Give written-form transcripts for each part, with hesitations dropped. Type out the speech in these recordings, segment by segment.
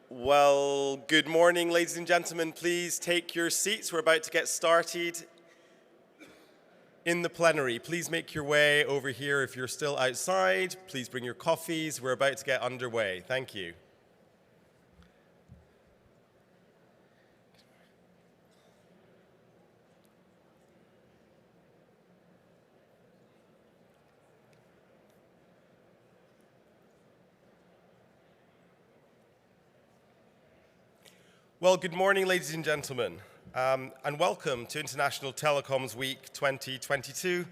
Well, good morning, ladies and gentlemen. Please take your seats. We're about to get started in the plenary. Please make your way over here if you're still outside. Please bring your coffees. We're about to get underway. Thank you. Well, good morning, ladies and gentlemen, and welcome to International Telecoms Week 2022.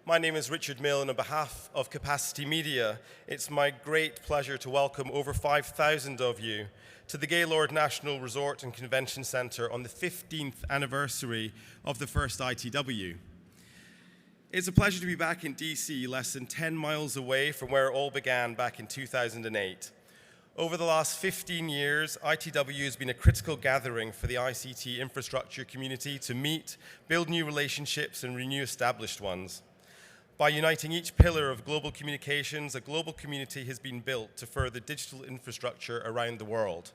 My name is Richard Mill, and on behalf of Capacity Media, it's my great pleasure to welcome over 5,000 of you to the Gaylord National Resort and Convention Centre on the 15th anniversary of the first ITW. It's a pleasure to be back in DC, less than 10 miles away from where it all began back in 2008. Over the last 15 years, ITW has been a critical gathering for the ICT infrastructure community to meet, build new relationships, and renew established ones. By uniting each pillar of global communications, a global community has been built to further digital infrastructure around the world.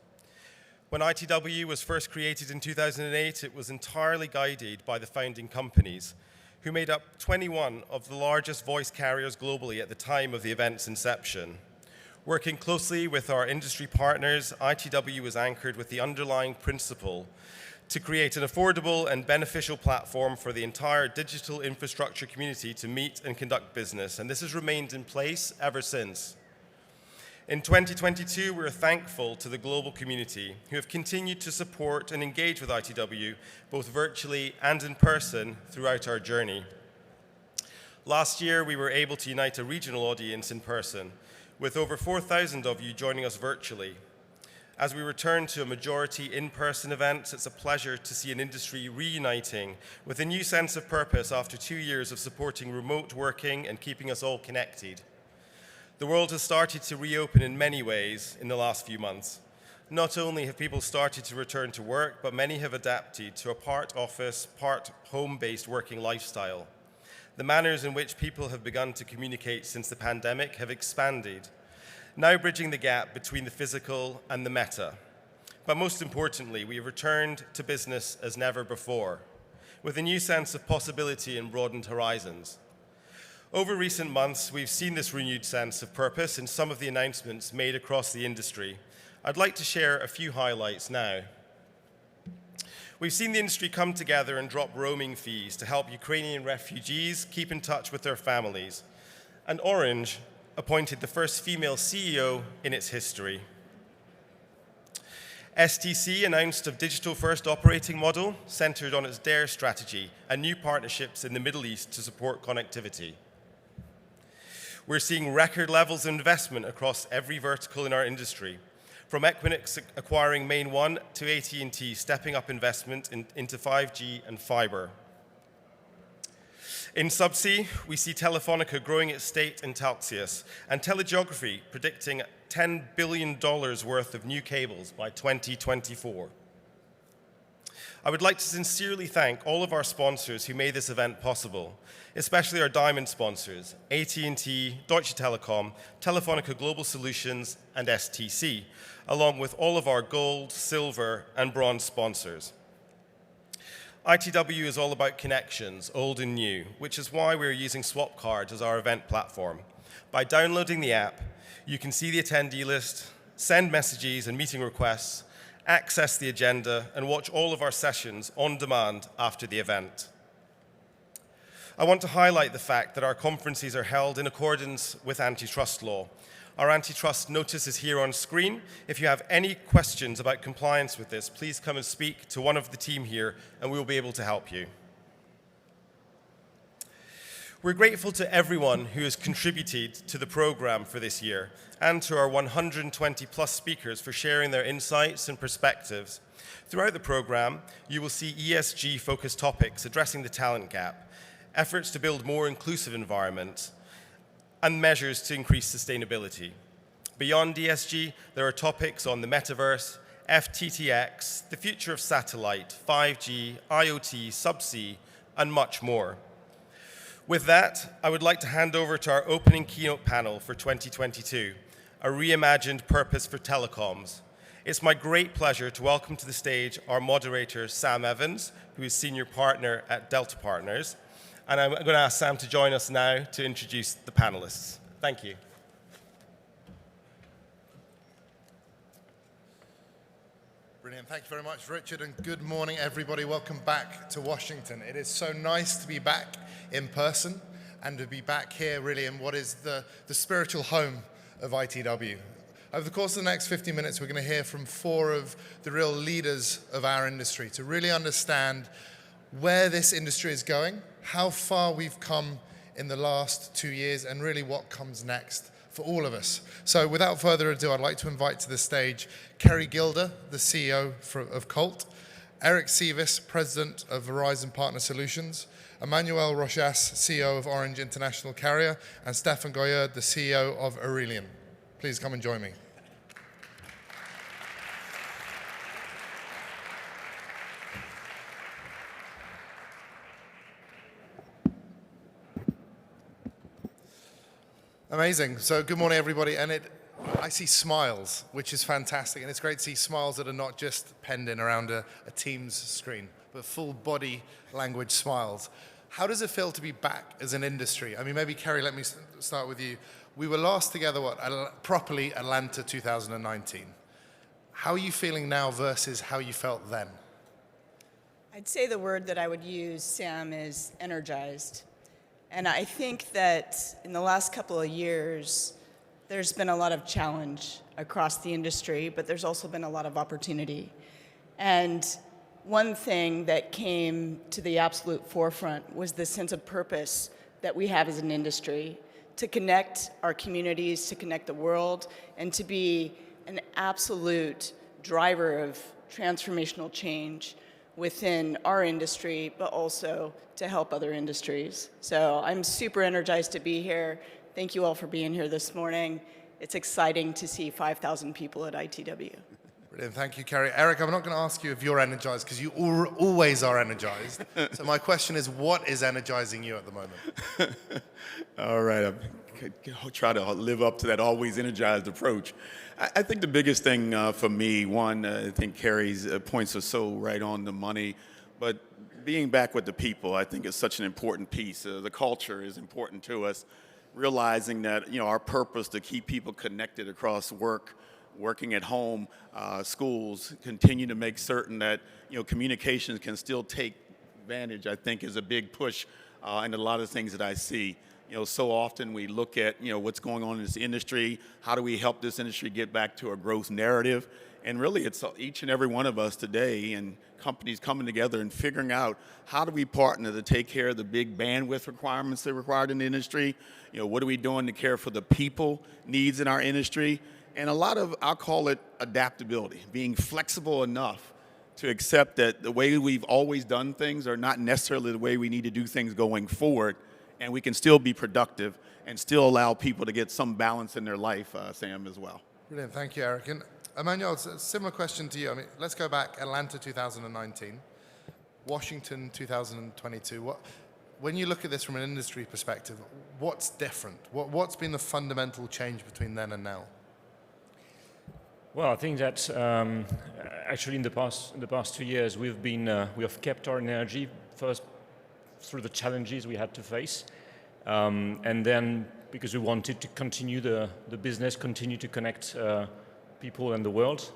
When ITW was first created in 2008, it was entirely guided by the founding companies, who made up 21 of the largest voice carriers globally at the time of the event's inception. Working closely with our industry partners, ITW was anchored with the underlying principle to create an affordable and beneficial platform for the entire digital infrastructure community to meet and conduct business, and this has remained in place ever since. In 2022, we're thankful to the global community who have continued to support and engage with ITW, both virtually and in person, throughout our journey. Last year, we were able to unite a regional audience in person, with over 4,000 of you joining us virtually. As we return to a majority in-person events, it's a pleasure to see an industry reuniting with a new sense of purpose after 2 years of supporting remote working and keeping us all connected. The world has started to reopen in many ways in the last few months. Not only have people started to return to work, but many have adapted to a part office, part home-based working lifestyle. The manners in which people have begun to communicate since the pandemic have expanded, now bridging the gap between the physical and the meta. But most importantly, we have returned to business as never before, with a new sense of possibility and broadened horizons. Over recent months, we've seen this renewed sense of purpose in some of the announcements made across the industry. I'd like to share a few highlights now. We've seen the industry come together and drop roaming fees to help Ukrainian refugees keep in touch with their families. And Orange appointed the first female CEO in its history. STC announced a digital-first operating model centered on its DARE strategy and new partnerships in the Middle East to support connectivity. We're seeing record levels of investment across every vertical in our industry, from Equinix acquiring Main One to AT&T stepping up investment into 5G and fiber. In subsea, we see Telefonica growing its stake in Telxius and Telegeography predicting $10 billion worth of new cables by 2024. I would like to sincerely thank all of our sponsors who made this event possible, especially our diamond sponsors, AT&T, Deutsche Telekom, Telefonica Global Solutions, and STC, along with all of our gold, silver, and bronze sponsors. ITW is all about connections, old and new, which is why we're using Swapcard as our event platform. By downloading the app, you can see the attendee list, send messages and meeting requests, access the agenda, and watch all of our sessions on demand after the event. I want to highlight the fact that our conferences are held in accordance with antitrust law. Our antitrust notice is here on screen. If you have any questions about compliance with this, please come and speak to one of the team here, and we will be able to help you. We're grateful to everyone who has contributed to the program for this year and to our 120 plus speakers for sharing their insights and perspectives. Throughout the program, you will see ESG-focused topics addressing the talent gap, efforts to build more inclusive environments, and measures to increase sustainability. Beyond ESG, there are topics on the metaverse, FTTX, the future of satellite, 5G, IoT, subsea, and much more. With that, I would like to hand over to our opening keynote panel for 2022, a reimagined purpose for telecoms. It's my great pleasure to welcome to the stage our moderator, Sam Evans, who is Senior Partner at Delta Partners. And I'm going to ask Sam to join us now to introduce the panelists. Thank you. Brilliant. Thank you very much, Richard, and good morning, everybody. Welcome back to Washington. It is so nice to be back in person and to be back here really in what is the spiritual home of ITW. Over the course of the next 50 minutes, we're going to hear from 4 of the real leaders of our industry to really understand where this industry is going, how far we've come in the last 2 years, and really what comes next for all of us. So without further ado, I'd like to invite to the stage Kerry Gilder, the CEO of Colt, Eric Seavis, President of Verizon Partner Solutions, Emmanuel Rochas, CEO of Orange International Carrier, and Stefan Goyard, the CEO of Aurelian. Please come and join me. Amazing. So good morning, everybody. And I see smiles, which is fantastic. And it's great to see smiles that are not just penned in around a Teams screen, but full body language smiles. How does it feel to be back as an industry? I mean, maybe, Kerry, let me start with you. We were last together, properly Atlanta 2019. How are you feeling now versus how you felt then? I'd say the word that I would use, Sam, is energized. And I think that in the last couple of years, there's been a lot of challenge across the industry, but there's also been a lot of opportunity. And one thing that came to the absolute forefront was the sense of purpose that we have as an industry to connect our communities, to connect the world, and to be an absolute driver of transformational change within our industry, but also to help other industries. So I'm super energized to be here. Thank you all for being here this morning. It's exciting to see 5,000 people at ITW. Brilliant. Thank you, Kerry. Eric, I'm not going to ask you if you're energized, because you always are energized. So my question is, what is energizing you at the moment? All right. I'll try to live up to that always energized approach. I think the biggest thing for me, one, I think Kerry's points are so right on the money, but being back with the people, I think is such an important piece. The culture is important to us, realizing that, our purpose to keep people connected across working at home, schools, continue to make certain that, communications can still take advantage, I think is a big push in a lot of things that I see. So often we look at, what's going on in this industry, how do we help this industry get back to a growth narrative? And really, it's each and every one of us today and companies coming together and figuring out how do we partner to take care of the big bandwidth requirements that are required in the industry? What are we doing to care for the people needs in our industry? And a lot of, I'll call it adaptability, being flexible enough to accept that the way we've always done things are not necessarily the way we need to do things going forward. And we can still be productive and still allow people to get some balance in their life, Sam, as well. Brilliant. Thank you, Eric. And Emmanuel, it's a similar question to you. I mean, let's go back, Atlanta 2019, Washington 2022. When you look at this from an industry perspective, what's different? What's been the fundamental change between then and now? Well, I think that actually in the past 2 years, we have kept our energy first through the challenges we had to face, and then because we wanted to continue the business, continue to connect people and the world.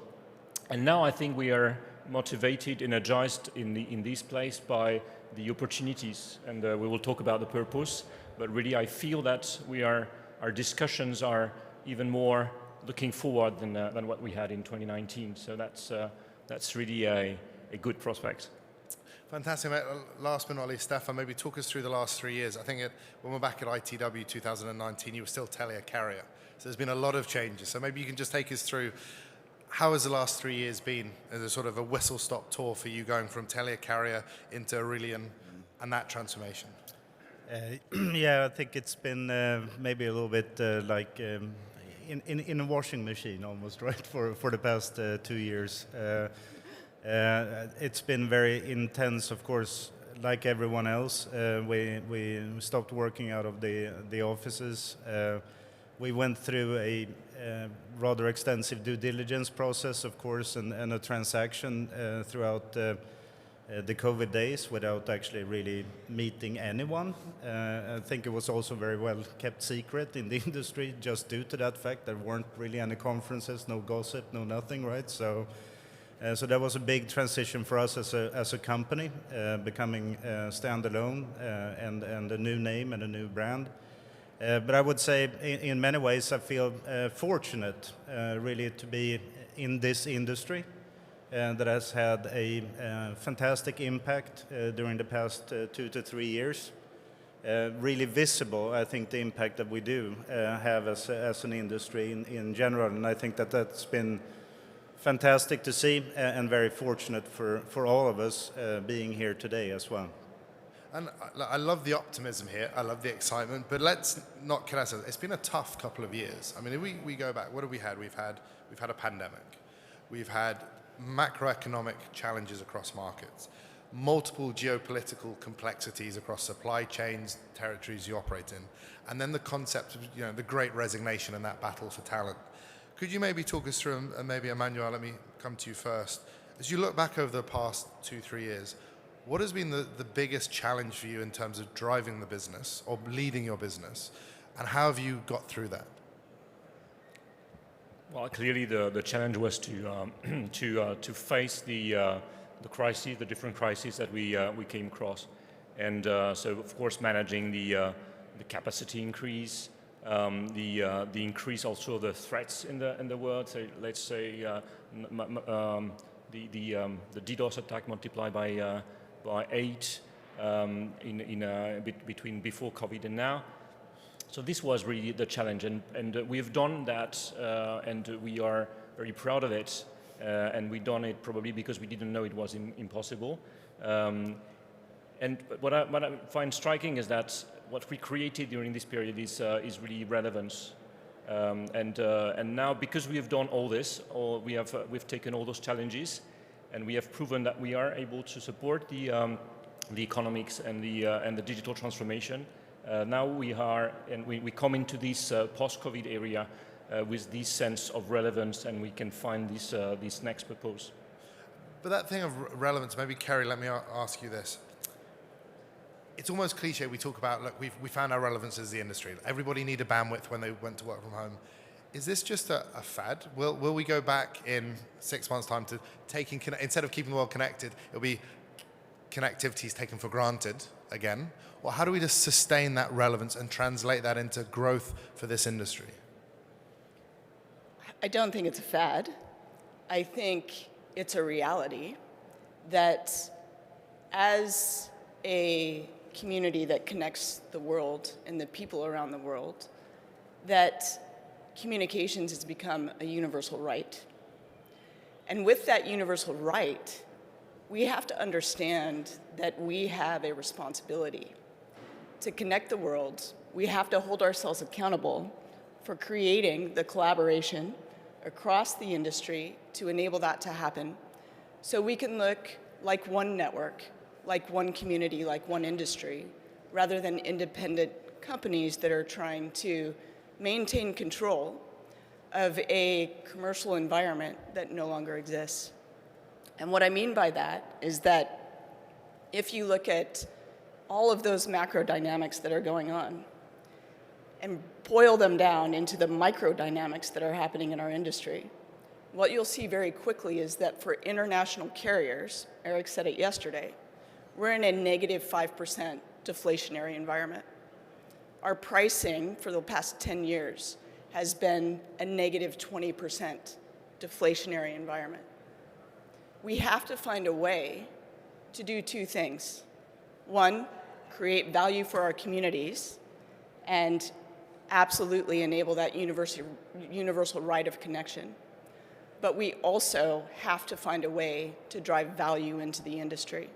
And now I think we are motivated, energized in this place by the opportunities, and we will talk about the purpose. But really, I feel that our discussions are even more looking forward than what we had in 2019. So that's really a good prospect. Fantastic. Last but not least, Stefan, maybe talk us through the last 3 years. I think when we're back at ITW 2019, you were still Telia Carrier. So there's been a lot of changes. So maybe you can just take us through how has the last 3 years been as a sort of a whistle-stop tour for you going from Telia Carrier into Aurelian and that transformation? Yeah, I think it's been maybe a little bit like in a washing machine almost, right, for the past 2 years. It's been very intense, of course, like everyone else. We stopped working out of the offices. We went through a rather extensive due diligence process, of course, and a transaction throughout the COVID days without actually really meeting anyone. I think it was also very well kept secret in the industry just due to that fact. There weren't really any conferences, no gossip, no nothing, right? So that was a big transition for us as a company, becoming standalone and a new name and a new brand. But I would say in many ways I feel fortunate really to be in this industry that has had a fantastic impact during the past 2 to 3 years. Really visible, I think, the impact that we do have as an industry in general, and I think that that's been fantastic to see and very fortunate for all of us being here today as well. And I love the optimism here. I love the excitement. But let's not kid ourselves. It's been a tough couple of years. I mean, if we go back, what have we had? We've had a pandemic. We've had macroeconomic challenges across markets, multiple geopolitical complexities across supply chains, territories you operate in, and then the concept of the Great Resignation and that battle for talent. Could you maybe talk us through, and maybe Emmanuel, let me come to you first. As you look back over the past 2-3 years, what has been the biggest challenge for you in terms of driving the business or leading your business, and how have you got through that? Well, clearly the challenge was to face the crises, the different crises that we came across, and so of course managing the capacity increase, the increase also of the threats in the world. So let's say the DDoS attack multiplied by 8 between before COVID and now. So this was really the challenge, and we've done that, and we are very proud of it. And we done it probably because we didn't know it was impossible. And what I find striking is that what we created during this period is really relevance. And now, because we have done all this, we've taken all those challenges, and we have proven that we are able to support the economics and the digital transformation. Now we come into this post-COVID area with this sense of relevance, and we can find this next purpose. But that thing of relevance, maybe Kerry, let me ask you this. It's almost cliche. We talk about, look, we found our relevance as the industry. Everybody needed bandwidth when they went to work from home. Is this just a fad? Will we go back in 6 months' time to taking, instead of keeping the world connected, it'll be connectivity is taken for granted again? Or how do we just sustain that relevance and translate that into growth for this industry? I don't think it's a fad. I think it's a reality that as a community that connects the world and the people around the world, that communications has become a universal right. And with that universal right, we have to understand that we have a responsibility to connect the world. We have to hold ourselves accountable for creating the collaboration across the industry to enable that to happen, so we can look like one network, like one community, like one industry, rather than independent companies that are trying to maintain control of a commercial environment that no longer exists. And what I mean by that is that if you look at all of those macro dynamics that are going on and boil them down into the micro dynamics that are happening in our industry, what you'll see very quickly is that for international carriers, Eric said it yesterday, we're in a negative 5% deflationary environment. Our pricing for the past 10 years has been a negative 20% deflationary environment. We have to find a way to do two things. One, create value for our communities and absolutely enable that universal right of connection. But we also have to find a way to drive value into the industry.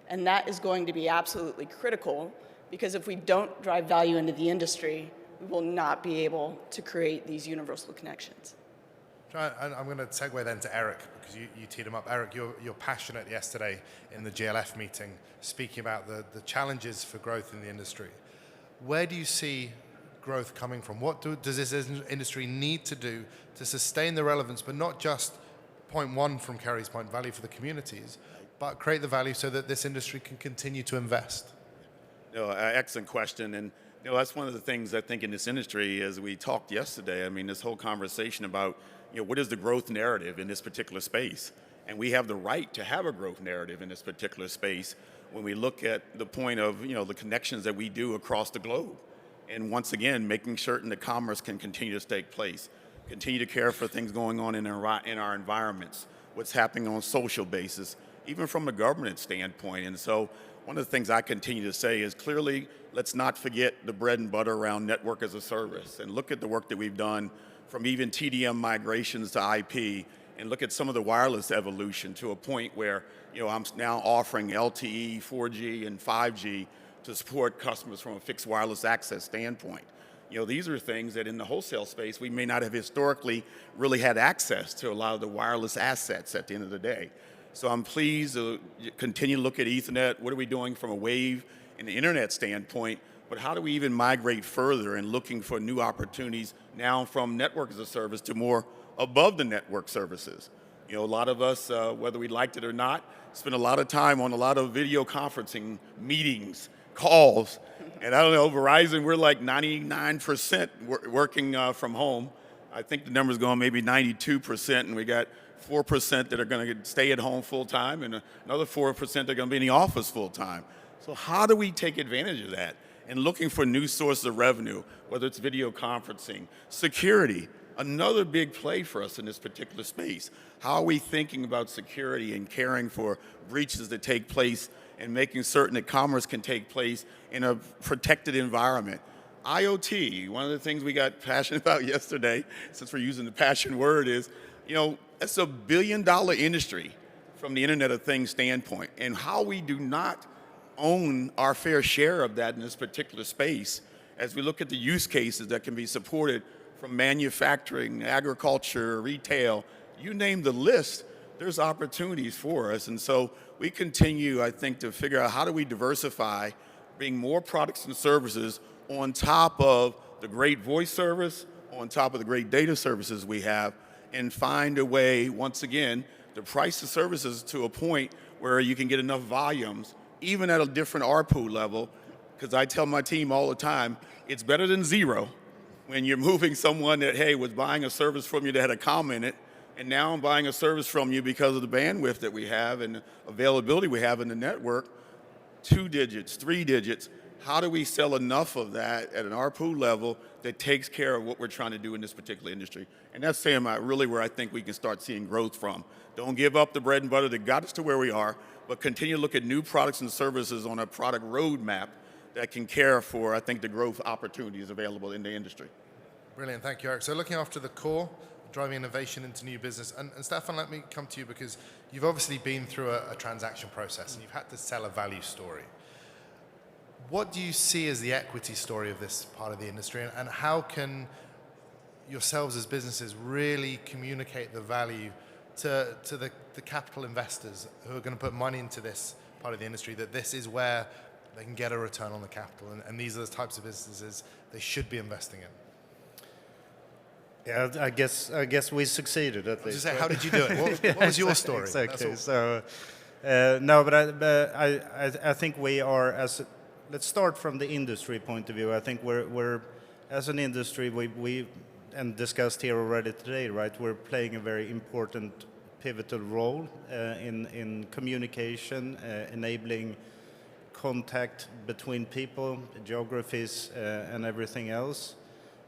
And that is going to be absolutely critical, because if we don't drive value into the industry, we will not be able to create these universal connections. I'm going to segue then to Eric, because you teed him up. Eric, you're passionate yesterday in the GLF meeting, speaking about the challenges for growth in the industry. Where do you see growth coming from? What does this industry need to do to sustain the relevance, but not just point one from Kerry's point, value for the communities, but create the value so that this industry can continue to invest? Excellent question. And that's one of the things I think in this industry, as we talked yesterday, I mean, this whole conversation about, what is the growth narrative in this particular space? And we have the right to have a growth narrative in this particular space when we look at the point of, the connections that we do across the globe. And once again, making certain that commerce can continue to take place, continue to care for things going on in our environments, what's happening on a social basis, even from a government standpoint. And so one of the things I continue to say is clearly, let's not forget the bread and butter around network as a service, and look at the work that we've done from even TDM migrations to IP, and look at some of the wireless evolution to a point where, I'm now offering LTE, 4G, and 5G to support customers from a fixed wireless access standpoint. These are things that in the wholesale space, we may not have historically really had access to a lot of the wireless assets at the end of the day. So I'm pleased to continue to look at Ethernet. What are we doing from a wave and the internet standpoint? But how do we even migrate further and looking for new opportunities now from network as a service to more above the network services? A lot of us, whether we liked it or not, spend a lot of time on a lot of video conferencing meetings, calls. And I don't know, Verizon, we're like 99% working from home. I think the number's going maybe 92%, and we got 4% that are going to stay at home full time, and another 4% that are going to be in the office full time. So how do we take advantage of that? And looking for new sources of revenue, whether it's video conferencing, security, another big play for us in this particular space. How are we thinking about security and caring for breaches that take place and making certain that commerce can take place in a protected environment? IoT, one of the things we got passionate about yesterday, since we're using the passion word, is, it's a $1 billion industry from the Internet of Things standpoint, and how we do not own our fair share of that in this particular space as we look at the use cases that can be supported from manufacturing, agriculture, retail, you name the list, there's opportunities for us. And so we continue, I think, to figure out how do we diversify, bring more products and services on top of the great voice service, on top of the great data services we have, and find a way, once again, to price the services to a point where you can get enough volumes, even at a different ARPU level, because I tell my team all the time, it's better than zero when you're moving someone that, hey, was buying a service from you that had a comma in it, and now I'm buying a service from you because of the bandwidth that we have and the availability we have in the network, 2 digits, 3 digits. How do we sell enough of that at an ARPU level that takes care of what we're trying to do in this particular industry? And that's, Sam, really where I think we can start seeing growth from. Don't give up the bread and butter that got us to where we are, but continue to look at new products and services on a product roadmap that can care for, I think, the growth opportunities available in the industry. Brilliant, thank you, Eric. So looking after the core, driving innovation into new business. And Stefan, let me come to you because you've obviously been through a transaction process and you've had to sell a value story. What do you see as the equity story of this part of the industry, and how can yourselves as businesses really communicate the value to the capital investors who are going to put money into this part of the industry, that this is where they can get a return on the capital, and these are the types of businesses they should be investing in? Yeah, I guess we succeeded at least. How did you do it? What was your story? Exactly. So, no, but I think we are, let's start from the industry point of view. I think we're as an industry, we and discussed here already today, right? We're playing a very important pivotal role in communication, enabling contact between people, geographies, and everything else.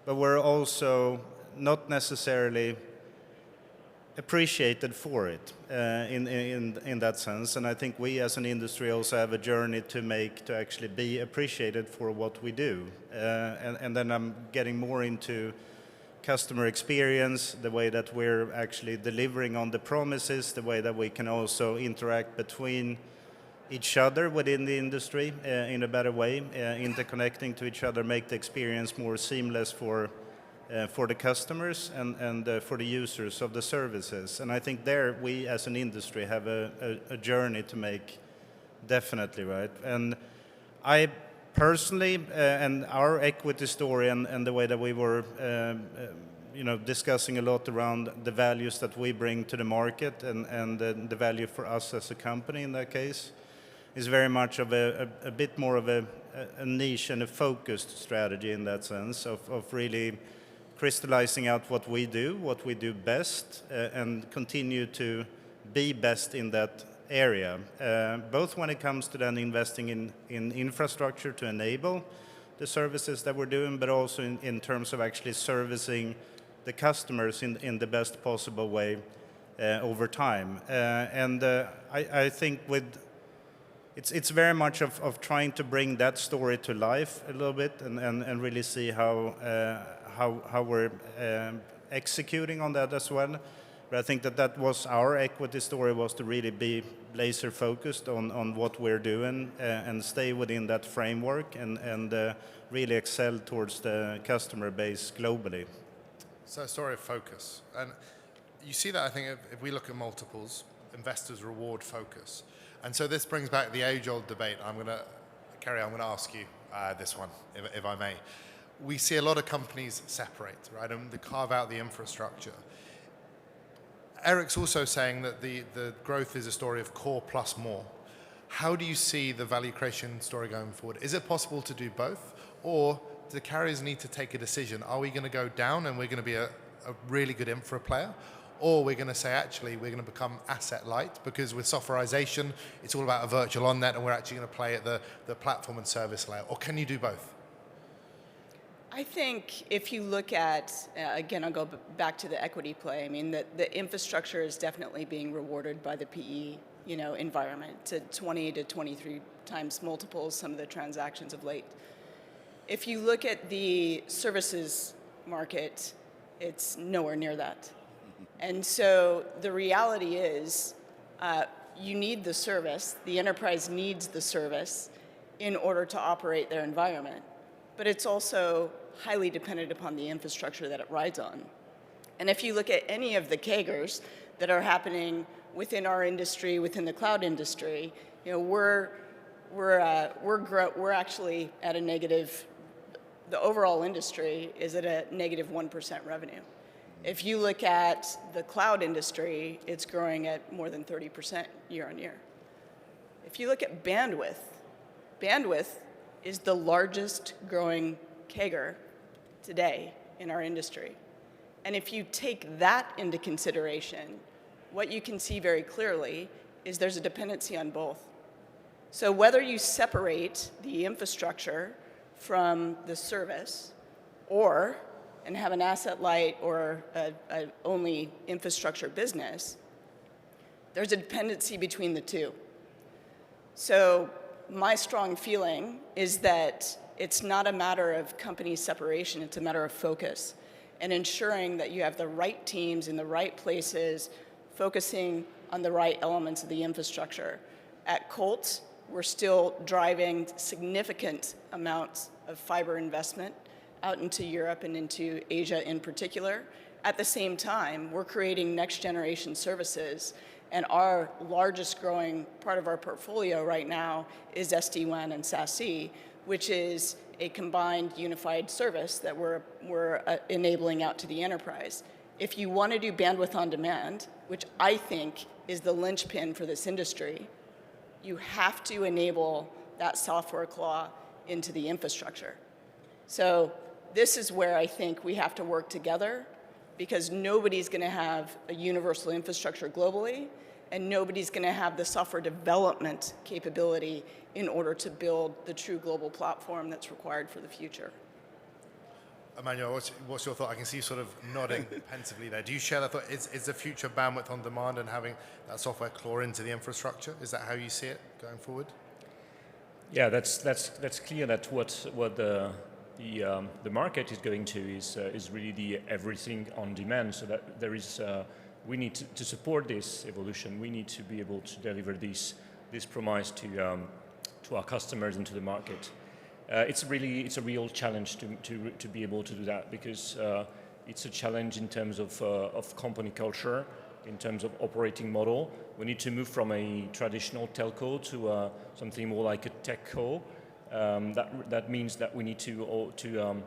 But we're also not necessarily appreciated for it in that sense. And I think we as an industry also have a journey to actually be appreciated for what we do. And then I'm getting more into customer experience, the way that we're actually delivering on the promises, the way that we can also interact between each other within the industry in a better way, interconnecting to each other, make the experience more seamless for the customers and for the users of the services. And I think there we as an industry have a journey to make, definitely, right? And I personally, and our equity story and the way that we were discussing a lot around the values that we bring to the market and the value for us as a company in that case is very much of a bit more of a niche and a focused strategy in that sense of really crystallizing out what we do best, and continue to be best in that area, both when it comes to then investing in infrastructure to enable the services that we're doing, but also in terms of actually servicing the customers in the best possible way over time. I think it's very much of trying to bring that story to life a little bit and really see how we're executing on that as well. But I think that was our equity story, was to really be laser focused on what we're doing and stay within that framework and really excel towards the customer base globally. So a story of focus. And you see that, I think, if we look at multiples, investors reward focus. And so this brings back the age-old debate. Kerry, I'm going to ask you this one, if I may. We see a lot of companies separate, right, and they carve out the infrastructure. Eric's also saying that the growth is a story of core plus more. How do you see the value creation story going forward? Is it possible to do both? Or do carriers need to take a decision? Are we going to go down and we're going to be a really good infra player? Or we're going to say, actually, we're going to become asset light, because with softwareization, it's all about a virtual on-net, and we're actually going to play at the platform and service layer. Or can you do both? I think if you look at, again, I'll go back to the equity play. I mean, the infrastructure is definitely being rewarded by the PE, environment to 20 to 23 times multiples, some of the transactions of late. If you look at the services market, it's nowhere near that. And so the reality is you need the service, the enterprise needs the service in order to operate their environment. But it's also highly dependent upon the infrastructure that it rides on. And if you look at any of the CAGRs that are happening within our industry, within the cloud industry, we're actually at a negative. The overall industry is at a negative 1% revenue. If you look at the cloud industry, it's growing at more than 30% year on year. If you look at bandwidth is the largest growing CAGR today in our industry. And if you take that into consideration, what you can see very clearly is there's a dependency on both. So whether you separate the infrastructure from the service, and have an asset light or a only infrastructure business, there's a dependency between the two. So my strong feeling is that it's not a matter of company separation, it's a matter of focus and ensuring that you have the right teams in the right places, focusing on the right elements of the infrastructure. At Colt, we're still driving significant amounts of fiber investment out into Europe and into Asia in particular. At the same time, we're creating next generation services, and our largest growing part of our portfolio right now is SD-WAN and SASE, which is a combined unified service that we're enabling out to the enterprise. If you want to do bandwidth on demand, which I think is the linchpin for this industry, you have to enable that software claw into the infrastructure. So this is where I think we have to work together, because nobody's going to have a universal infrastructure globally, and nobody's going to have the software development capability in order to build the true global platform that's required for the future. Emmanuel, what's your thought? I can see you sort of nodding pensively there. Do you share that thought? Is the future bandwidth on demand and having that software claw into the infrastructure? Is that how you see it going forward? Yeah, that's clear that what the market is going to is really the everything on demand. So that there is we need to support this evolution. We need to be able to deliver this promise to our customers and to the market. It's a real challenge to be able to do that, because it's a challenge in terms of company culture, in terms of operating model. We need to move from a traditional telco to something more like a tech co, That means that we need to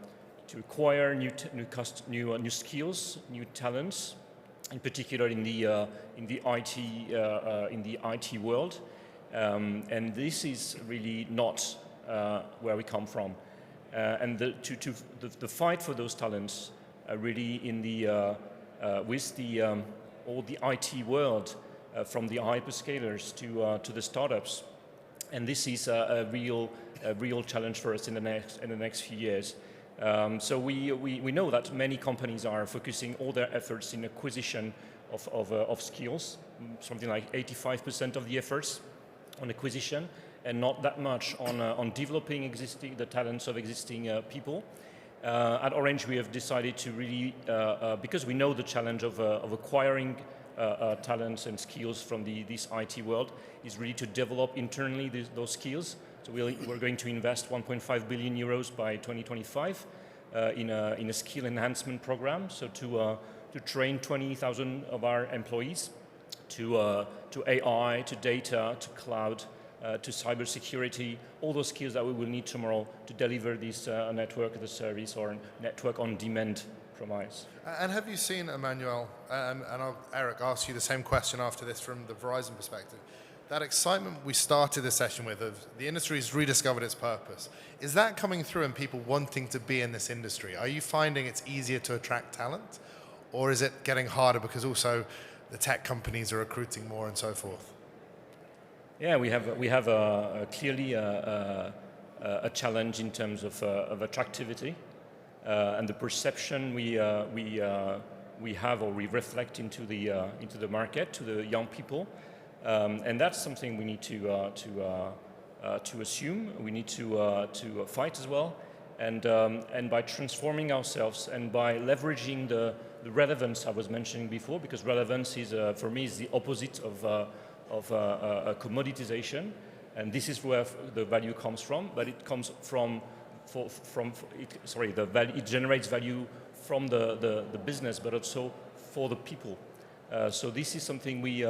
acquire new skills, new talents, in particular in the IT world, and this is really not where we come from. And the fight for those talents really with all the IT world, from the hyperscalers to the startups, and this is a real challenge for us in the next few years. So we know that many companies are focusing all their efforts in acquisition of skills, something like 85% of the efforts on acquisition, and not that much on developing the talents of existing people. At Orange, we have decided to really, because we know the challenge of acquiring talents and skills from this IT world, is really to develop internally those skills. So we're going to invest 1.5 billion euros by 2025 in a skill enhancement program. So to train 20,000 of our employees to AI, to data, to cloud, to cybersecurity, all those skills that we will need tomorrow to deliver this network as a service or network on demand promise. And have you seen, Emmanuel, and I'll, Eric, ask you the same question after this from the Verizon perspective, that excitement we started the session with of the industry's rediscovered its purpose, is that coming through in people wanting to be in this industry? Are you finding it's easier to attract talent, or is it getting harder because also the tech companies are recruiting more and so forth? Yeah, we have clearly a challenge in terms of attractivity, and the perception we have or we reflect into the market, to the young people, and that's something we need to assume. We need to fight as well, and by transforming ourselves and by leveraging the relevance I was mentioning before, because relevance is for me is the opposite of commoditization, and this is where the value comes from. But it comes it generates value from the business, but also for the people. So this is something we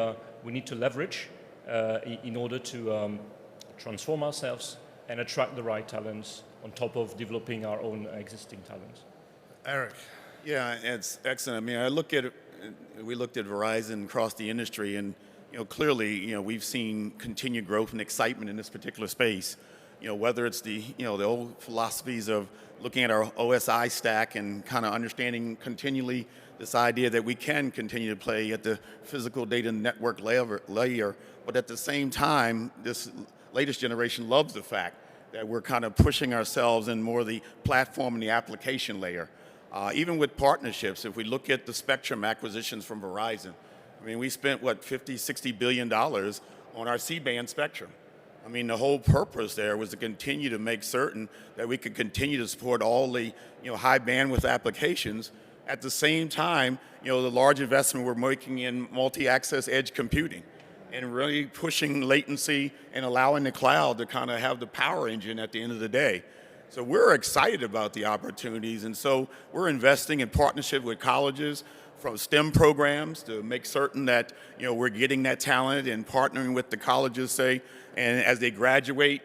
need to leverage in order to transform ourselves and attract the right talents on top of developing our own existing talents. Eric. Yeah, it's excellent. I mean, we looked at Verizon across the industry, and clearly, we've seen continued growth and excitement in this particular space. Whether it's the old philosophies of looking at our OSI stack and kind of understanding continually this idea that we can continue to play at the physical data network layer, but at the same time, this latest generation loves the fact that we're kind of pushing ourselves in more the platform and the application layer. Even with partnerships, if we look at the spectrum acquisitions from Verizon, I mean, we spent, $50–60 billion on our C-band spectrum. I mean, the whole purpose there was to continue to make certain that we could continue to support all the, high bandwidth applications. At the same time, the large investment we're making in multi-access edge computing and really pushing latency and allowing the cloud to kind of have the power engine at the end of the day. So we're excited about the opportunities, and so we're investing in partnership with colleges, from STEM programs to make certain that we're getting that talent and partnering with the colleges, and as they graduate,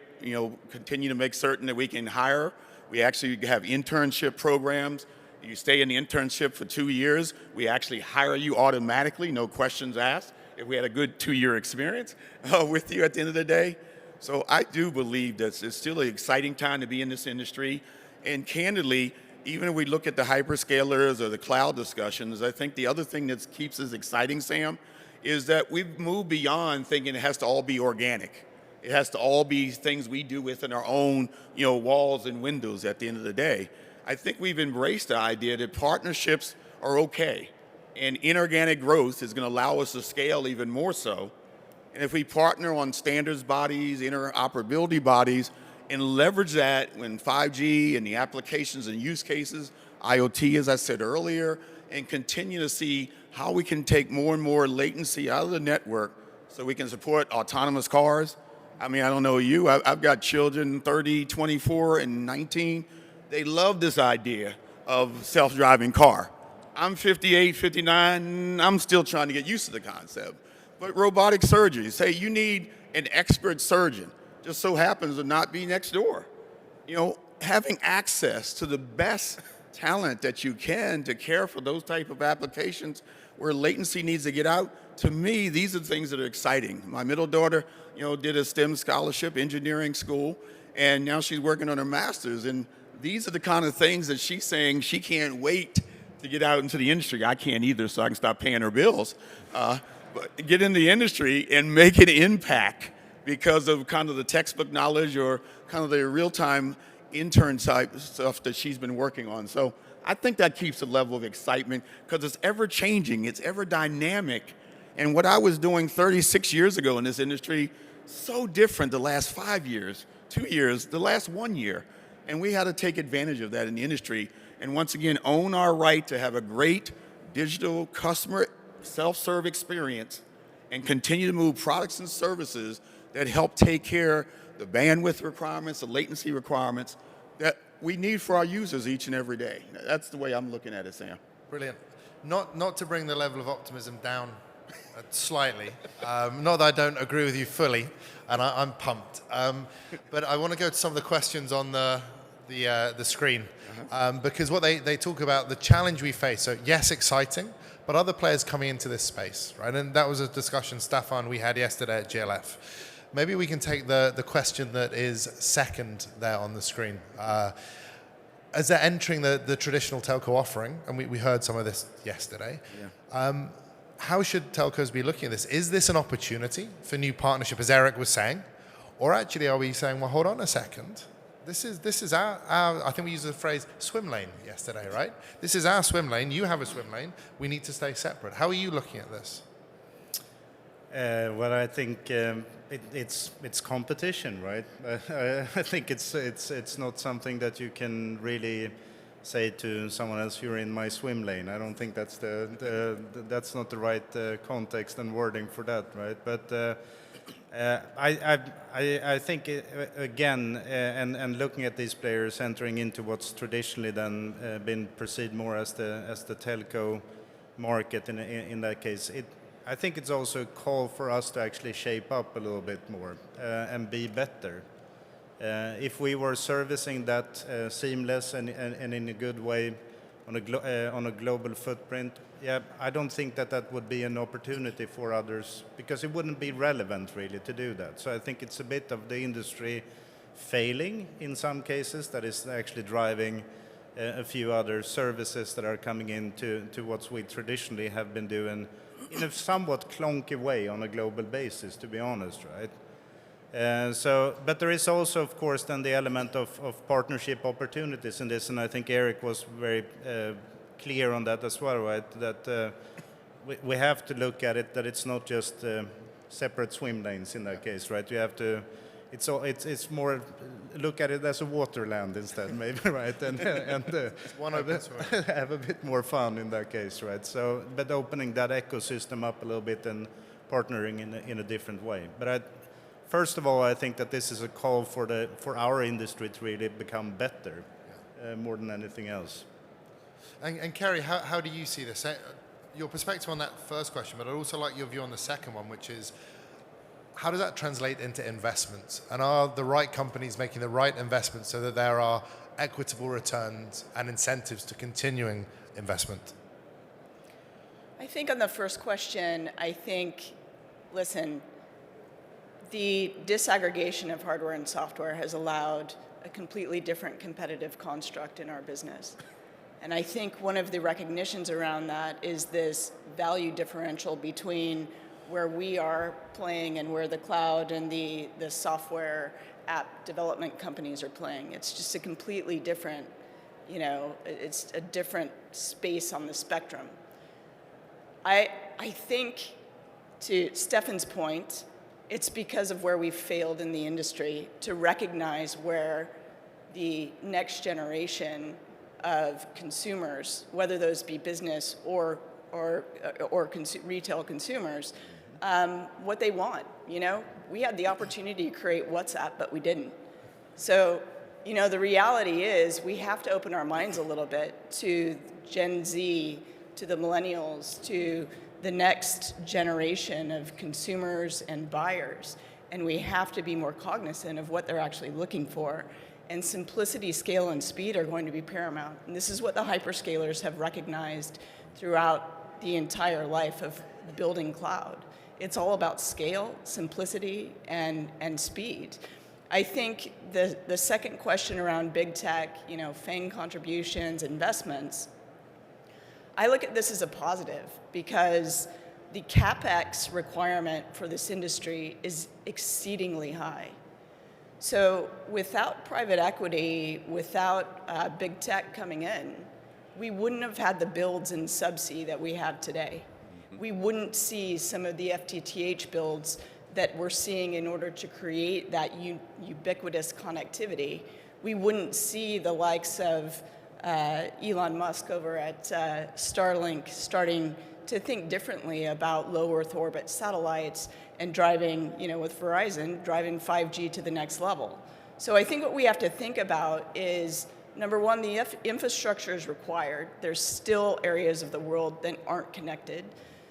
continue to make certain that we can hire. We actually have internship programs. You stay in the internship for 2 years, we actually hire you automatically, no questions asked, if we had a good 2-year experience with you at the end of the day. So I do believe that it's still an exciting time to be in this industry, and candidly, even if we look at the hyperscalers or the cloud discussions, I think the other thing that keeps us exciting, Sam, is that we've moved beyond thinking it has to all be organic. It has to all be things we do within our own, walls and windows at the end of the day. I think we've embraced the idea that partnerships are okay, and inorganic growth is going to allow us to scale even more so. And if we partner on standards bodies, interoperability bodies, and leverage that when 5G and the applications and use cases, IoT, as I said earlier, and continue to see how we can take more and more latency out of the network so we can support autonomous cars. I mean, I don't know you, I've got children, 30, 24, and 19. They love this idea of self-driving car. I'm 58, 59, I'm still trying to get used to the concept. But robotic surgery, say you need an expert surgeon, just so happens to not be next door. having access to the best talent that you can to care for those type of applications where latency needs to get out, to me, these are things that are exciting. My middle daughter, did a STEM scholarship, engineering school, and now she's working on her master's. And these are the kind of things that she's saying she can't wait to get out into the industry. I can't either, so I can stop paying her bills. But get in the industry and make an impact because of kind of the textbook knowledge or kind of the real-time intern type stuff that she's been working on. So I think that keeps a level of excitement because it's ever changing, it's ever dynamic. And what I was doing 36 years ago in this industry, so different the last 5 years, 2 years, the last 1 year. And we had to take advantage of that in the industry and once again own our right to have a great digital customer self-serve experience and continue to move products and services that help take care of the bandwidth requirements, the latency requirements that we need for our users each and every day. That's the way I'm looking at it, Sam. Brilliant. Not to bring the level of optimism down slightly, not that I don't agree with you fully, and I'm pumped. But I want to go to some of the questions on the screen, because what they talk about, the challenge we face, so yes, exciting, but other players coming into this space, right? And that was a discussion, Stefan, we had yesterday at GLF. Maybe we can take the question that is second there on the screen. As they're entering the traditional telco offering, and we heard some of this yesterday, how should telcos be looking at this? Is this an opportunity for new partnership, as Eric was saying? Or actually are we saying, well, hold on a second. This is our, I think we used the phrase swim lane yesterday, right? This is our swim lane. You have a swim lane. We need to stay separate. How are you looking at this? Well, I think it's competition, right? I think it's not something that you can really say to someone else, "You're in my swim lane." I don't think that's that's not the right context and wording for that, right? But I think again, and looking at these players entering into what's traditionally then been perceived more as the telco market in that case, I think it's also a call for us to actually shape up a little bit more and be better. If we were servicing that seamless and in a good way on a global footprint, I don't think that would be an opportunity for others because it wouldn't be relevant really to do that. So I think it's a bit of the industry failing in some cases that is actually driving a few other services that are coming into what we traditionally have been doing in a somewhat clunky way on a global basis, to be honest, right? But there is also, of course, then the element of partnership opportunities in this, and I think Eric was very clear on that as well, right? That we have to look at it that it's not just separate swim lanes in that case, right? You have to. It's more look at it as a waterland instead, maybe, right? And one open swim. Have a bit more fun in that case, right? So, but opening that ecosystem up a little bit and partnering in a different way. But first of all, I think that this is a call for our industry to really become better, more than anything else. And Kerry, how do you see this? Your perspective on that first question, but I'd also like your view on the second one, which is, how does that translate into investments? And are the right companies making the right investments so that there are equitable returns and incentives to continuing investment? I think on the first question, listen, the disaggregation of hardware and software has allowed a completely different competitive construct in our business. And I think one of the recognitions around that is this value differential between where we are playing and where the cloud and the software app development companies are playing. It's just a completely different, it's a different space on the spectrum. I think, to Stefan's point, it's because of where we've failed in the industry to recognize where the next generation of consumers, whether those be business or retail consumers, what they want. We had the opportunity to create WhatsApp, but we didn't. So, the reality is we have to open our minds a little bit to Gen Z, to the millennials, to the next generation of consumers and buyers. And we have to be more cognizant of what they're actually looking for. And simplicity, scale, and speed are going to be paramount. And this is what the hyperscalers have recognized throughout the entire life of building cloud. It's all about scale, simplicity, and speed. I think the second question around big tech, FANG contributions, investments, I look at this as a positive because the CapEx requirement for this industry is exceedingly high. So without private equity, without big tech coming in, we wouldn't have had the builds in subsea that we have today. We wouldn't see some of the FTTH builds that we're seeing in order to create that ubiquitous connectivity. We wouldn't see the likes of Elon Musk over at Starlink starting to think differently about low Earth orbit satellites and driving, with Verizon, driving 5G to the next level. So I think what we have to think about is, number one, the infrastructure is required. There's still areas of the world that aren't connected.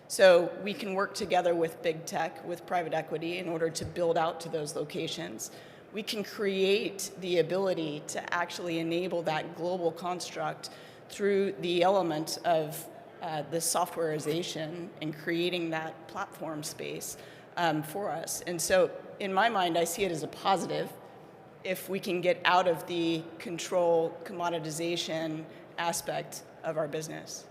So we can work together with big tech, with private equity in order to build out to those locations. We can create the ability to actually enable that global construct through the element of the softwareization and creating that platform space for us. And so in my mind, I see it as a positive if we can get out of the control commoditization aspect of our business.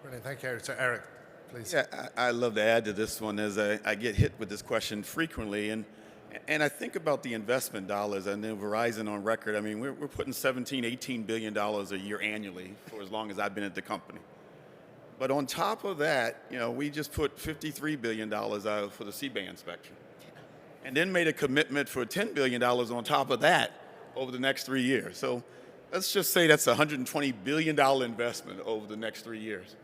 Brilliant, thank you, Eric. So Eric, please. Yeah, I love to add to this one as I get hit with this question frequently. And I think about the investment dollars. I know Verizon on record, I mean, we're putting $17, $18 billion a year annually for as long as I've been at the company. But on top of that, we just put $53 billion out for the C-band spectrum. And then made a commitment for $10 billion on top of that over the next 3 years. So let's just say that's a $120 billion investment over the next 3 years.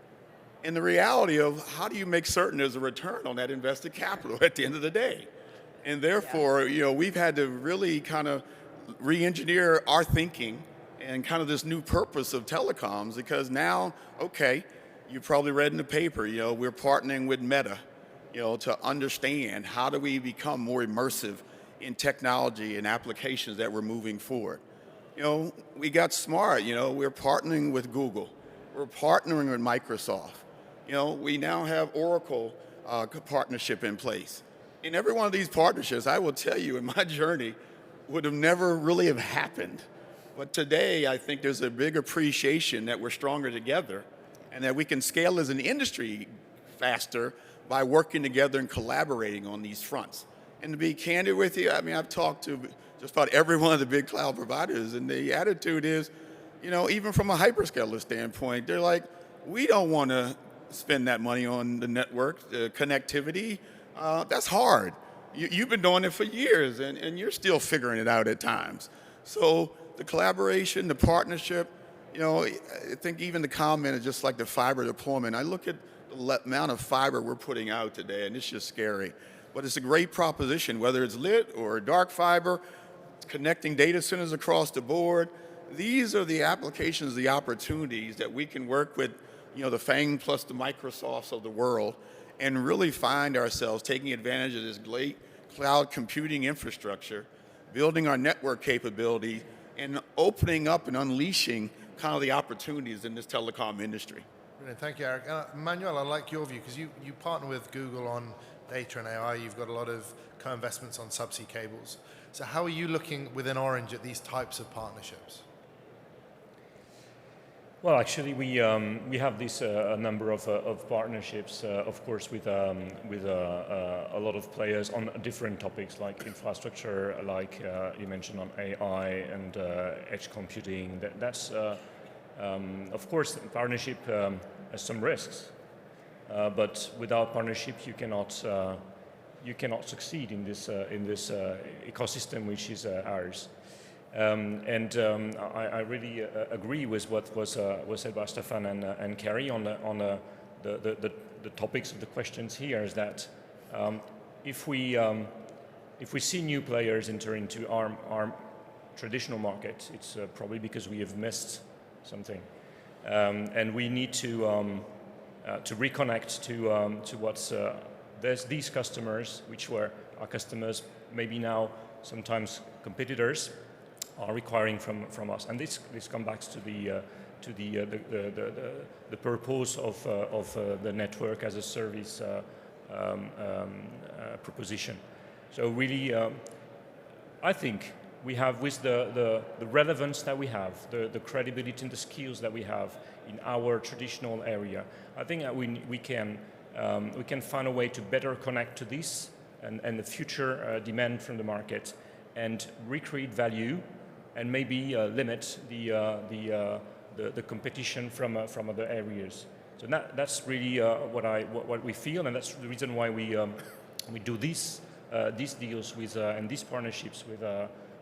And the reality of how do you make certain there's a return on that invested capital at the end of the day? And therefore, we've had to really kind of re-engineer our thinking and kind of this new purpose of telecoms, because now, okay, you probably read in the paper, we're partnering with Meta, to understand how do we become more immersive in technology and applications that we're moving forward. We got smart, we're partnering with Google. We're partnering with Microsoft. We now have Oracle partnership in place. In every one of these partnerships, I will tell you, in my journey, would have never really have happened. But today, I think there's a big appreciation that we're stronger together and that we can scale as an industry faster by working together and collaborating on these fronts. And to be candid with you, I mean, I've talked to just about every one of the big cloud providers, and the attitude is, even from a hyperscaler standpoint, they're like, we don't want to spend that money on the network, connectivity. That's hard. You've been doing it for years, and you're still figuring it out at times. So the collaboration, the partnership, I think even the comment is just like the fiber deployment. I look at the amount of fiber we're putting out today, and it's just scary. But it's a great proposition, whether it's lit or dark fiber, connecting data centers across the board. These are the applications, the opportunities that we can work with, the FANG plus the Microsofts of the world, and really find ourselves taking advantage of this great cloud computing infrastructure, building our network capability, and opening up and unleashing kind of the opportunities in this telecom industry. Brilliant, thank you, Eric. Manuel, I like your view, because you partner with Google on data and AI. You've got a lot of co-investments on subsea cables. So how are you looking within Orange at these types of partnerships? Well, actually, we have this a number of partnerships, of course, with a lot of players on different topics like infrastructure, like you mentioned on AI and edge computing. That's of course, partnership has some risks, but without partnership, you cannot succeed in this ecosystem which is ours. I really agree with what was said by Stefan and Kerry on the topics of the questions here. Is that if we see new players enter into our traditional market, it's probably because we have missed something, and we need to reconnect to what's there's these customers, which were our customers, maybe now sometimes competitors, are requiring from us. And this comes back to the purpose of the network as a service proposition. So really, I think we have, with the relevance that we have, the credibility and the skills that we have in our traditional area, I think that we can find a way to better connect to this and the future demand from the market, and recreate value, and maybe limit the competition from other areas. So that's really what we feel, and that's the reason why we do these deals with and these partnerships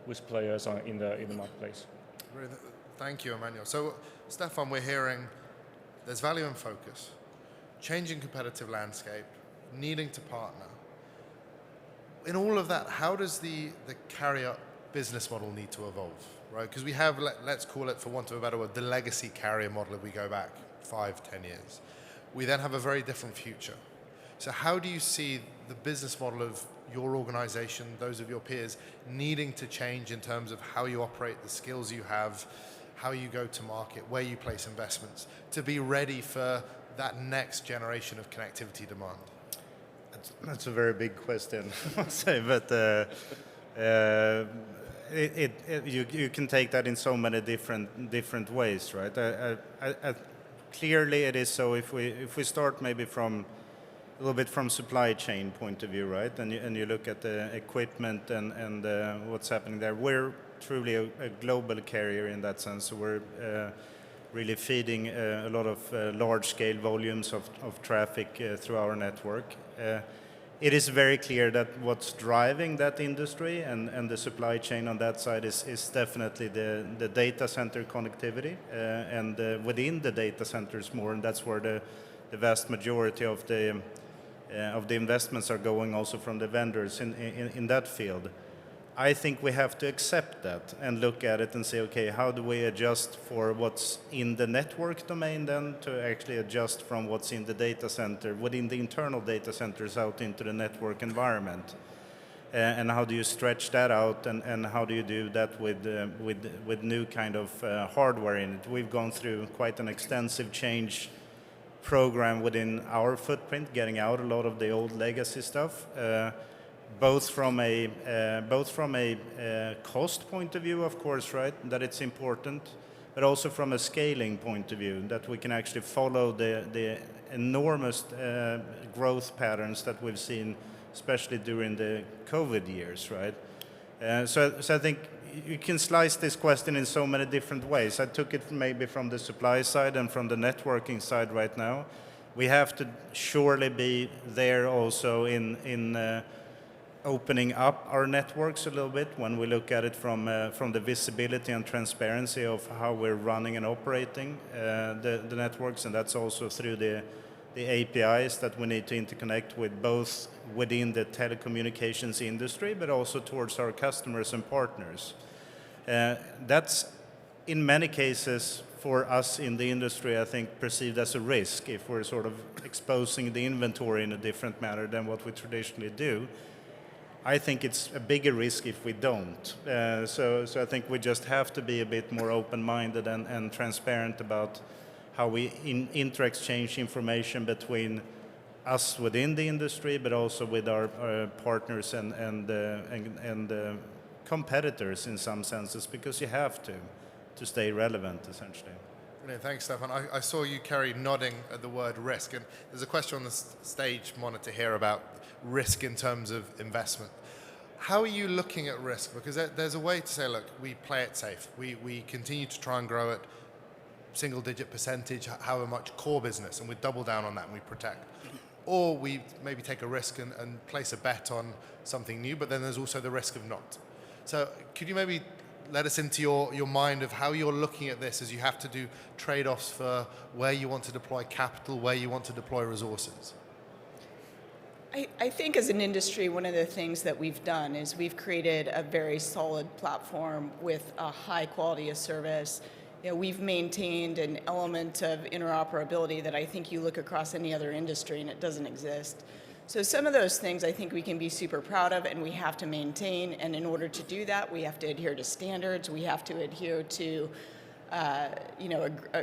with players in the marketplace. Thank you, Emmanuel. So, Stefan, we're hearing there's value and focus, changing competitive landscape, needing to partner. In all of that, how does the carrier business model need to evolve, right? Because we have, let's call it, for want of a better word, the legacy carrier model if we go back 5-10 years. We then have a very different future. So how do you see the business model of your organization, those of your peers, needing to change in terms of how you operate, the skills you have, how you go to market, where you place investments, to be ready for that next generation of connectivity demand? That's a very big question, I must say, but you can take that in so many different ways, right? Clearly, it is so. If we start maybe from a little bit from supply chain point of view, right, and you look at the equipment and what's happening there, we're truly a global carrier in that sense. So we're really feeding a lot of large-scale volumes of traffic through our network. It is very clear that what's driving that industry and the supply chain on that side is definitely the data center connectivity, and within the data centers more, and that's where the vast majority of the investments are going, also from the vendors in that field. I think we have to accept that and look at it and say, okay, how do we adjust for what's in the network domain then to actually adjust from what's in the data center, within the internal data centers out into the network environment? And how do you stretch that out, and how do you do that with new kind of hardware in it? We've gone through quite an extensive change program within our footprint, getting out a lot of the old legacy stuff. Both from a cost point of view, of course, right, that it's important, but also from a scaling point of view, that we can actually follow the enormous growth patterns that we've seen, especially during the COVID years, right? So I think you can slice this question in so many different ways. I took it maybe from the supply side and from the networking side right now. We have to surely be there also in opening up our networks a little bit when we look at it from the visibility and transparency of how we're running and operating the networks, and that's also through the APIs that we need to interconnect with, both within the telecommunications industry but also towards our customers and partners. That's in many cases for us in the industry, I think, perceived as a risk if we're sort of exposing the inventory in a different manner than what we traditionally do. I think it's a bigger risk if we don't. So I think we just have to be a bit more open-minded and transparent about how we inter-exchange information between us within the industry, but also with our partners and competitors in some senses, because you have to stay relevant, essentially. Brilliant. Thanks, Stefan. I saw you, Kerry, nodding at the word risk, and there's a question on the stage monitor here about risk in terms of investment. How are you looking at risk? Because there's a way to say, look, we play it safe. We continue to try and grow it single-digit percentage, however much core business, and we double down on that and we protect. Or we maybe take a risk and place a bet on something new, but then there's also the risk of not. So could you maybe let us into your mind of how you're looking at this as you have to do trade-offs for where you want to deploy capital, where you want to deploy resources? I think as an industry, one of the things that we've done is we've created a very solid platform with a high quality of service. You know, we've maintained an element of interoperability that I think you look across any other industry and it doesn't exist. So some of those things I think we can be super proud of and we have to maintain. And in order to do that, we have to adhere to standards. We have to adhere to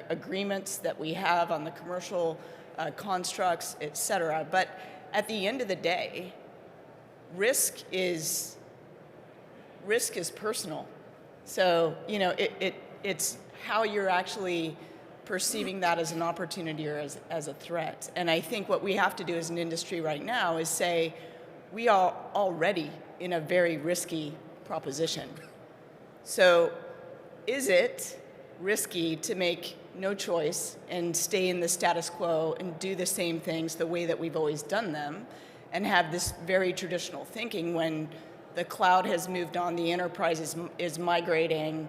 agreements that we have on the commercial constructs, et cetera. But at the end of the day, risk is personal. So, it's how you're actually perceiving that as an opportunity or as a threat. And I think what we have to do as an industry right now is say, we are already in a very risky proposition. So is it risky to make no choice and stay in the status quo and do the same things the way that we've always done them and have this very traditional thinking when the cloud has moved on, the enterprise is migrating,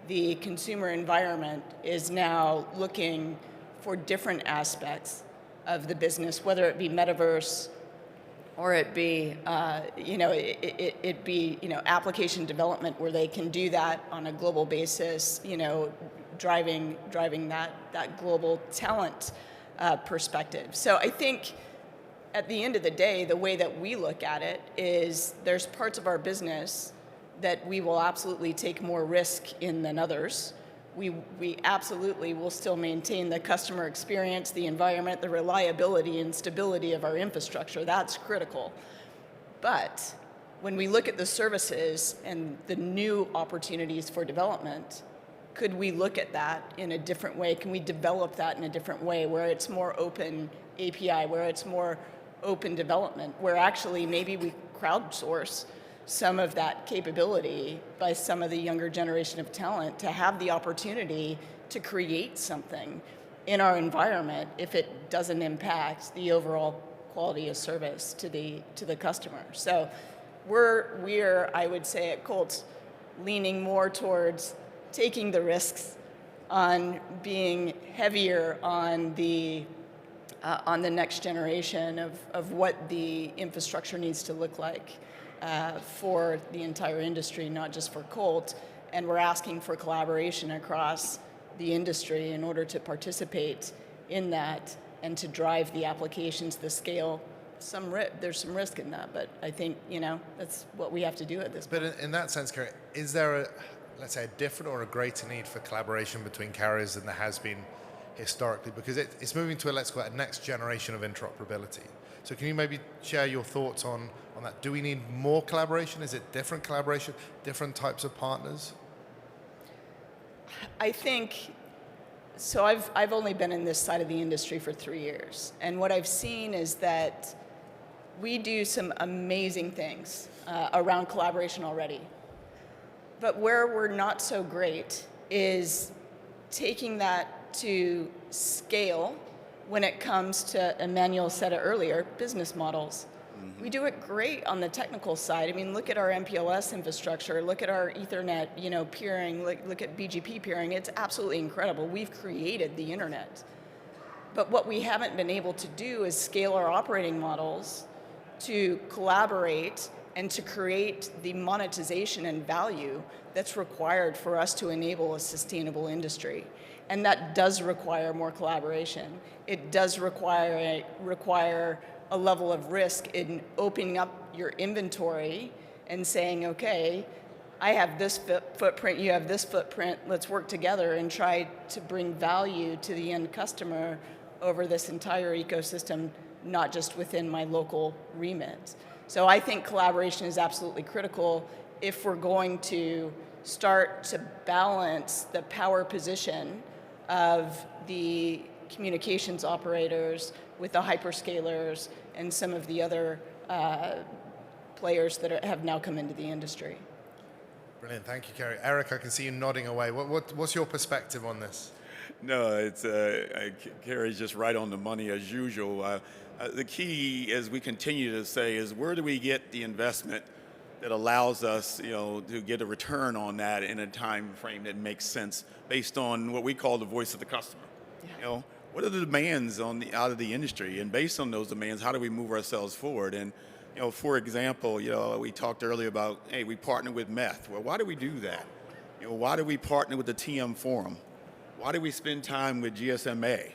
the consumer environment is now looking for different aspects of the business, whether it be metaverse or it be, application development where they can do that on a global basis, driving that global talent perspective. So I think at the end of the day, the way that we look at it is there's parts of our business that we will absolutely take more risk in than others. We absolutely will still maintain the customer experience, the environment, the reliability and stability of our infrastructure. That's critical. But when we look at the services and the new opportunities for development, could we look at that in a different way? Can we develop that in a different way where it's more open API, where it's more open development, where actually maybe we crowdsource some of that capability by some of the younger generation of talent to have the opportunity to create something in our environment if it doesn't impact the overall quality of service to the customer. So we're I would say at Colt leaning more towards taking the risks on being heavier on the next generation of what the infrastructure needs to look like for the entire industry, not just for Colt. And we're asking for collaboration across the industry in order to participate in that and to drive the applications, the scale. There's some risk in that, but I think, that's what we have to do at this point. But in that sense, Carrie, is there let's say, a different or a greater need for collaboration between carriers than there has been historically? Because it's moving to, let's call it, a next generation of interoperability. So can you maybe share your thoughts on that? Do we need more collaboration? Is it different collaboration, different types of partners? I think, so I've only been in this side of the industry for 3 years. And what I've seen is that we do some amazing things around collaboration already. But where we're not so great is taking that to scale when it comes to, Emmanuel said it earlier, business models. Mm-hmm. We do it great on the technical side. I mean, look at our MPLS infrastructure, look at our Ethernet, peering, look at BGP peering. It's absolutely incredible. We've created the internet. But what we haven't been able to do is scale our operating models to collaborate and to create the monetization and value that's required for us to enable a sustainable industry. And that does require more collaboration. It does require a level of risk in opening up your inventory and saying, okay, I have this footprint, you have this footprint, let's work together and try to bring value to the end customer over this entire ecosystem, not just within my local remit. So I think collaboration is absolutely critical if we're going to start to balance the power position of the communications operators with the hyperscalers and some of the other players that have now come into the industry. Brilliant, thank you, Carrie. Eric, I can see you nodding away. What's your perspective on this? No, it's Carrie's just right on the money as usual. The key, as we continue to say, is where do we get the investment that allows us, to get a return on that in a time frame that makes sense based on what we call the voice of the customer. Yeah. What are the demands out of the industry, and based on those demands, how do we move ourselves forward? And for example, we talked earlier about, hey, we partner with METH. Well, why do we do that? Why do we partner with the TM Forum? Why do we spend time with GSMA?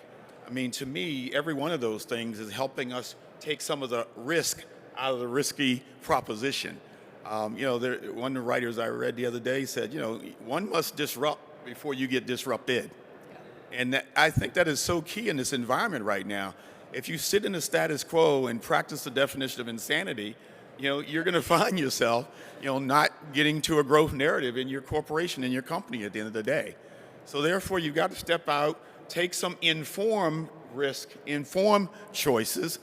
I mean, to me, every one of those things is helping us take some of the risk out of the risky proposition. One of the writers I read the other day said, one must disrupt before you get disrupted. And I think that is so key in this environment right now. If you sit in the status quo and practice the definition of insanity, you're going to find yourself, not getting to a growth narrative in your corporation, in your company at the end of the day. So therefore, you've got to step out, take some informed risk, informed choices,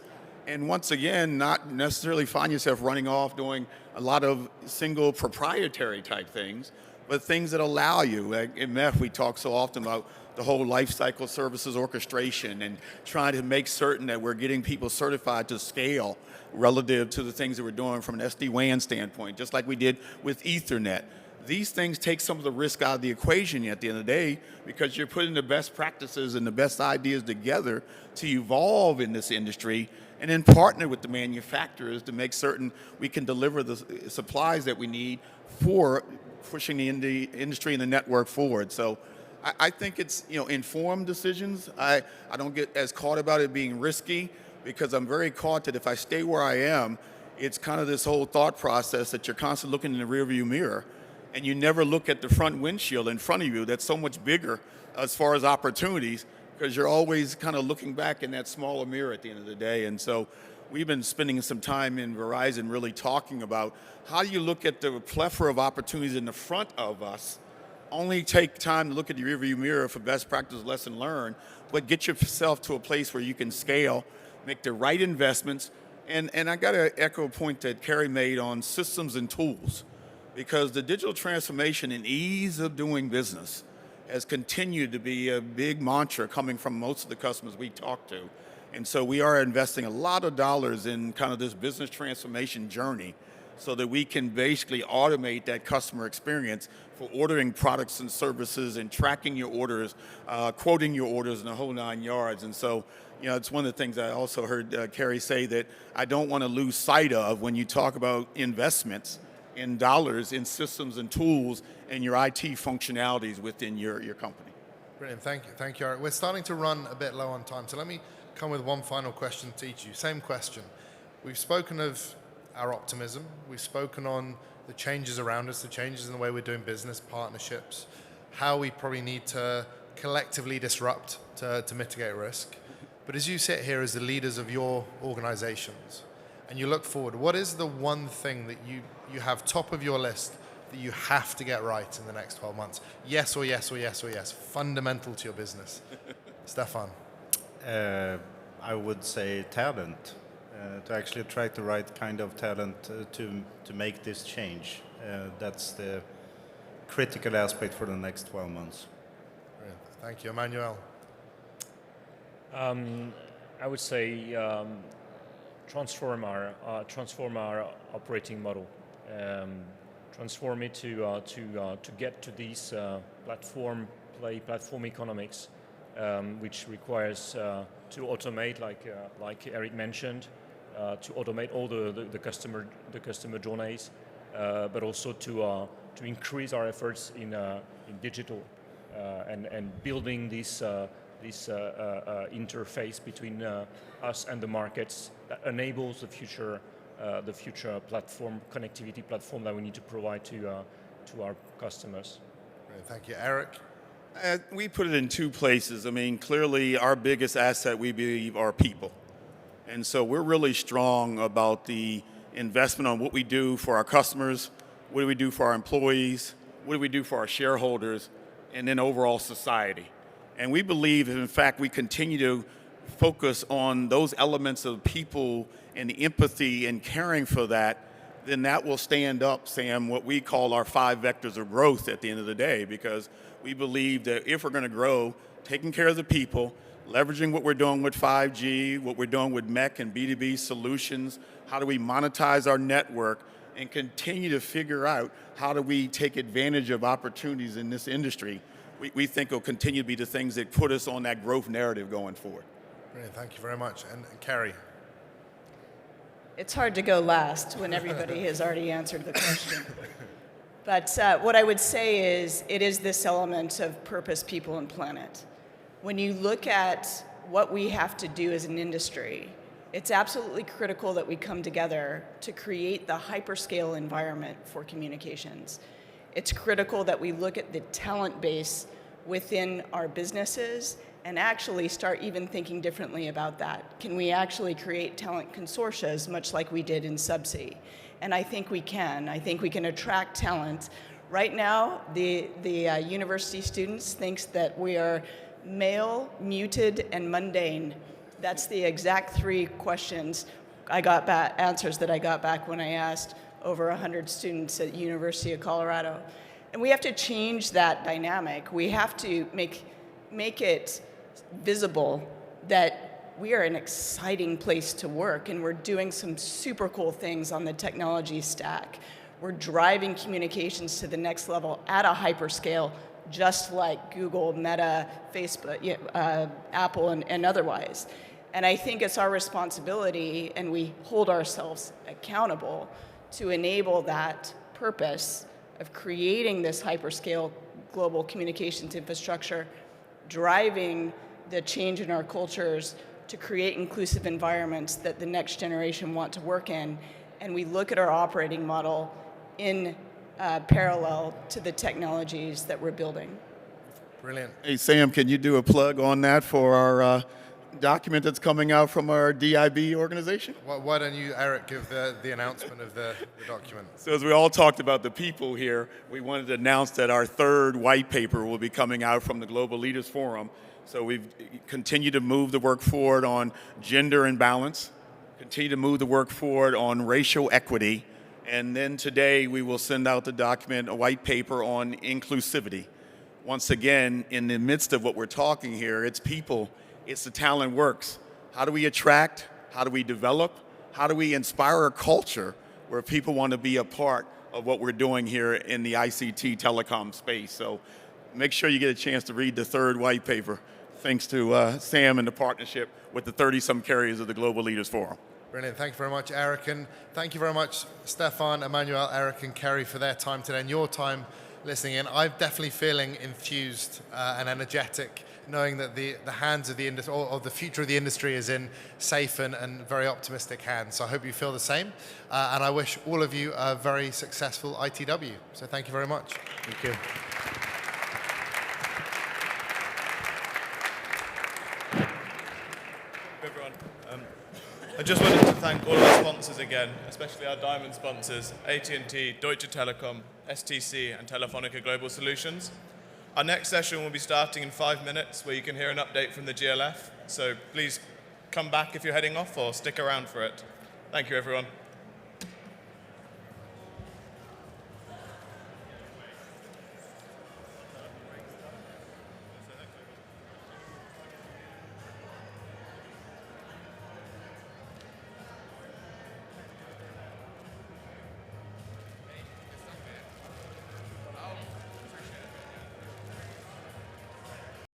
and once again, not necessarily find yourself running off doing a lot of single proprietary type things, but things that allow you. Like in MEF, we talk so often about the whole life cycle services orchestration and trying to make certain that we're getting people certified to scale relative to the things that we're doing from an SD-WAN standpoint, just like we did with Ethernet. These things take some of the risk out of the equation at the end of the day because you're putting the best practices and the best ideas together to evolve in this industry and then partner with the manufacturers to make certain we can deliver the supplies that we need for pushing the industry and the network forward. So I think it's informed decisions. I don't get as caught about it being risky because I'm very caught that if I stay where I am, it's kind of this whole thought process that you're constantly looking in the rearview mirror and you never look at the front windshield in front of you that's so much bigger as far as opportunities because you're always kind of looking back in that smaller mirror at the end of the day. And so we've been spending some time in Verizon really talking about how do you look at the plethora of opportunities in the front of us, only take time to look at the rearview mirror for best practice lesson learned, but get yourself to a place where you can scale, make the right investments. And I got to echo a point that Carrie made on systems and tools, because the digital transformation and ease of doing business has continued to be a big mantra coming from most of the customers we talk to. And so we are investing a lot of dollars in kind of this business transformation journey so that we can basically automate that customer experience for ordering products and services and tracking your orders, quoting your orders, and the whole 9 yards. And so, it's one of the things I also heard Carrie say that I don't want to lose sight of when you talk about investments in dollars in systems and tools and your IT functionalities within your company. Brilliant, thank you, Eric. We're starting to run a bit low on time, so let me come with one final question to each of you. Same question. We've spoken of our optimism. We've spoken on the changes around us, the changes in the way we're doing business, partnerships, how we probably need to collectively disrupt to mitigate risk. But as you sit here as the leaders of your organizations and you look forward, what is the one thing that you have top of your list that you have to get right in the next 12 months? Yes or yes or yes or yes, fundamental to your business. Stefan. I would say talent. To actually attract the right kind of talent to make this change. That's the critical aspect for the next 12 months. Brilliant. Thank you. Emmanuel. I would say transform our operating model. Transform it to get to these platform economics, which requires to automate, like Eric mentioned, to automate all the customer journeys, but also to increase our efforts in digital and building this interface between us and the markets that enables the future connectivity platform that we need to provide to our customers. Great, thank you, Eric. We put it in two places. I mean, clearly our biggest asset, we believe, are people. And so we're really strong about the investment on what we do for our customers, what do we do for our employees, what do we do for our shareholders, and then overall society. And we believe, in fact, we continue to focus on those elements of people and the empathy and caring for that, then that will stand up, Sam, what we call our 5 vectors of growth at the end of the day, because we believe that if we're going to grow, taking care of the people, leveraging what we're doing with 5G, what we're doing with MEC and B2B solutions, how do we monetize our network, and continue to figure out how do we take advantage of opportunities in this industry, we think will continue to be the things that put us on that growth narrative going forward. Brilliant, thank you very much. And Carrie. It's hard to go last when everybody has already answered the question. But what I would say is it is this element of purpose, people, and planet. When you look at what we have to do as an industry It's absolutely critical that we come together to create the hyperscale environment for communications. It's critical that we look at the talent base within our businesses and actually start even thinking differently about that. Can we actually create talent consortia, much like we did in Subsea? And I think we can. I think we can attract talent. Right now, the university students thinks that we are male, muted, and mundane. That's the exact 3 questions I got back, answers that I got back when I asked over 100 students at University of Colorado. And we have to change that dynamic. We have to make it visible that we are an exciting place to work, and we're doing some super cool things on the technology stack. We're driving communications to the next level at a hyperscale, just like Google, Meta, Facebook, Apple, and otherwise. And I think it's our responsibility, and we hold ourselves accountable to enable that purpose of creating this hyperscale global communications infrastructure, driving the change in our cultures to create inclusive environments that the next generation want to work in. And we look at our operating model in parallel to the technologies that we're building. Brilliant. Hey, Sam, can you do a plug on that for our document that's coming out from our DIB organization? Why don't you, Eric, give the announcement of the document? So as we all talked about the people here, we wanted to announce that our 3rd white paper will be coming out from the Global Leaders Forum. So we've continued to move the work forward on gender imbalance, continue to move the work forward on racial equity, and then today we will send out the document, a white paper on inclusivity. Once again, in the midst of what we're talking here, it's people, it's the talent works. How do we attract? How do we develop? How do we inspire a culture where people want to be a part of what we're doing here in the ICT telecom space? So make sure you get a chance to read the 3rd white paper, thanks to Sam and the partnership with the 30-some carriers of the Global Leaders Forum. Brilliant. Thank you very much, Eric. And thank you very much, Stefan, Emmanuel, Eric, and Kerry for their time today and your time listening in. I'm definitely feeling enthused and energetic, knowing that the hands of the industry, or the future of the industry, is in safe and very optimistic hands. So I hope you feel the same. And I wish all of you a very successful ITW. So thank you very much. Thank you. Everyone. I just wanted to thank all of our sponsors again, especially our diamond sponsors, AT&T, Deutsche Telekom, STC, and Telefonica Global Solutions. Our next session will be starting in 5 minutes, where you can hear an update from the GLF. So please come back if you're heading off, or stick around for it. Thank you, everyone.